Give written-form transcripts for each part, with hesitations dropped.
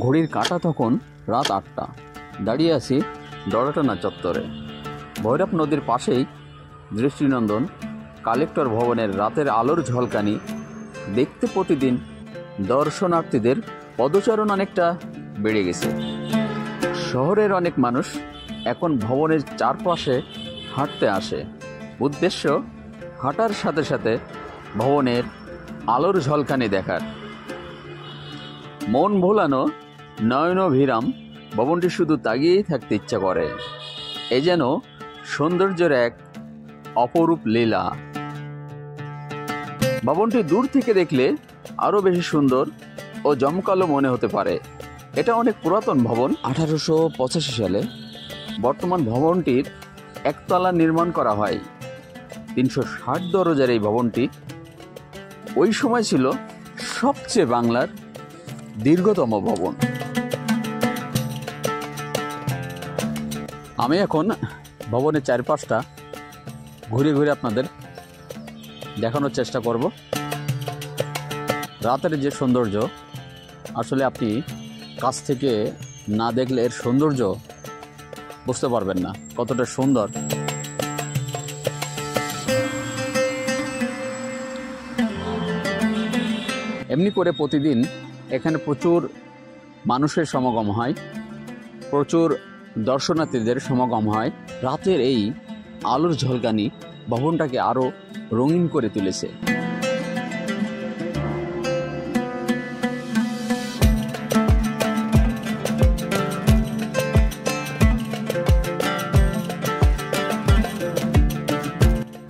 ঘড়ির কাঁটা তখন রাত 8টা। দাঁড়িয়ে আছি ডরাটানা চত্বরে। ভৈরব নদীর পাশেই দৃষ্টিনন্দন কালেক্টর ভবনের রাতের আলোর ঝলকানি দেখতে প্রতিদিন দর্শনার্থীদের পদচারণ অনেকটা বেড়ে গেছে। শহরের অনেক মানুষ এখন ভবনের চারপাশে হাঁটতে আসে। উদ্দেশ্য হাঁটার সাথে সাথে ভবনের আলোর ঝলকানি দেখার। মন ভোলানো নয়নভিরাম ভবনটি শুধু তাকিয়েই থাকতে ইচ্ছা করে। এ যেন সৌন্দর্যের এক অপরূপ লীলা। ভবনটি দূর থেকে দেখলে আরো বেশি সুন্দর ও জমকালো মনে হতে পারে। এটা অনেক পুরাতন ভবন, 1885 সালে। বর্তমান ভবনটির একতলা নির্মাণ করা হয়। 360 দরজার এই ভবনটি ওই সময় ছিল সবচেয়ে বাংলার দীর্ঘতম ভবন। আমি এখন ভবনের চারপাশটা ঘুরে ঘুরে আপনাদের দেখানোর চেষ্টা করব। রাতের যে সৌন্দর্য, আসলে আপনি কাছ থেকে না দেখলে এর সৌন্দর্য বুঝতে পারবেন না কতটা সুন্দর। এমনি করে প্রতিদিন এখানে প্রচুর মানুষের সমাগম হয়, প্রচুর দর্শনার্থীদের সমাগম হয়। রাতের এই আলোর ঝলকানি ভবনটাকে আরো রঙিন করে তুলেছে।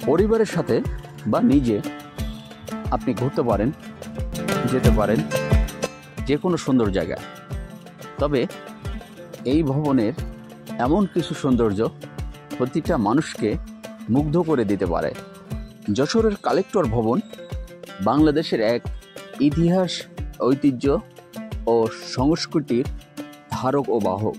পরিবারের সাথে বা নিজে আপনি ঘুরতে পারেন, যেতে পারেন যে কোনো সুন্দর জায়গায়। তবে এই ভবনের এমন কিছু সৌন্দর্য প্রতিটা মানুষকে মুগ্ধ করে দিতে পারে। যশোরের কালেক্টর ভবন বাংলাদেশের এক ইতিহাস, ঐতিহ্য ও সংস্কৃতির ধারক ও বাহক।